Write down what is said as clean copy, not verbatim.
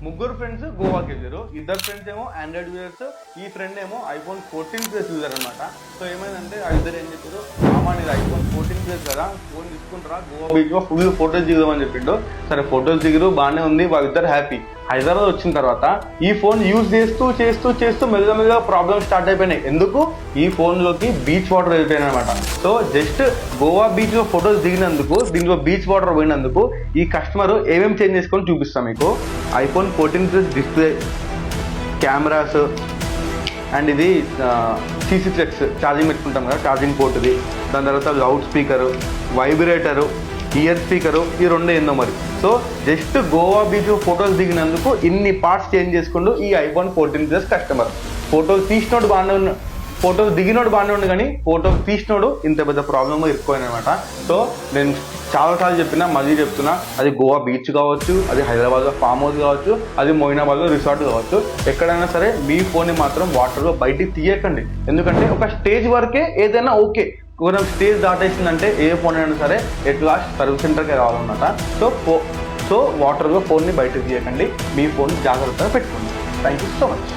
ముగ్గురు ఫ్రెండ్స్ గోవాకి వెళ్ళారు. ఇద్దరు ఫ్రెండ్స్ ఏమో ఆండ్రాయిడ్ యూజర్స్, ఈ ఫ్రెండ్ ఏమో ఐఫోన్ 14 ప్లస్ యూజర్ అనమాట. సో ఏమైందంటే ఆ ఇద్దరు ఏం చెప్పారు, మామా నీది ఐఫోన్ 14 ప్లస్ కదా, ఫోన్ తీసుకుంటారా గోవా బీచ్లో ఫుల్ ఫొటోస్ దిగుదామని చెప్పిండు. సరే ఫొటోస్ దిగురు బాగానే ఉంది, వాళ్ళిద్దరు హ్యాపీ. హైదరాబాద్ వచ్చిన తర్వాత ఈ ఫోన్ యూజ్ చేస్తూ చేస్తూ చేస్తూ మెల్లగా ప్రాబ్లమ్ స్టార్ట్ అయిపోయినాయి. ఎందుకు, ఈ ఫోన్లోకి బీచ్ వాటర్ వెళ్ళిపోయినాయి అనమాట. సో జస్ట్ గోవా బీచ్లో ఫొటోస్ దిగినందుకు, దీంట్లో బీచ్ వాటర్ పోయినందుకు ఈ కస్టమర్ ఏమేమి చేంజ్ చేసుకొని చూపిస్తాం మీకు. IPhone 14 plus display, cameras, and ఇది C6X ఛార్జింగ్ పెట్టుకుంటాం కదా, ఛార్జింగ్ పోర్ట్ ఇది. దాని తర్వాత loud speaker, vibrator, ear speaker, ఈ రెండు ఏందో మరి. So just Goa beach photos దిగినందుకు ఇన్ని పార్ట్స్ చేంజ్ చేసుకుంటూ ఈ ఐఫోన్ 14 ప్లస్ కస్టమర్. ఫోటోస్ తీసినోడు బాగానే ఉన్న, ఫోటోస్ దిగినోడు బాగానే ఉండు, కానీ ఫోటోస్ తీసినోడు ఇంత పెద్ద ప్రాబ్లమ్ ఇరుక్కుపోయినమాట. సో నేను చాలాసార్లు చెప్పినా, మళ్ళీ చెప్తున్నా, అది గోవా బీచ్ కావచ్చు, అది హైదరాబాద్లో ఫామ్ హౌస్ కావచ్చు, అది మొయినాబాద్లో రిసార్ట్ కావచ్చు, ఎక్కడైనా సరే మీ ఫోన్ని మాత్రం వాటర్లో బయటికి తీయకండి. ఎందుకంటే ఒక స్టేజ్ వరకే ఏదైనా ఓకే, కొంచెం స్టేజ్ దాటేసిందంటే ఏ ఫోన్ అయినా సరే ఎట్ లాస్ట్ సర్వీస్ సెంటర్కి రావాలన్నమాట. సో వాటర్లో ఫోన్ని బయటకు తీయకండి, మీ ఫోన్ జాగ్రత్తగా పెట్టుకోండి. Thank you so much.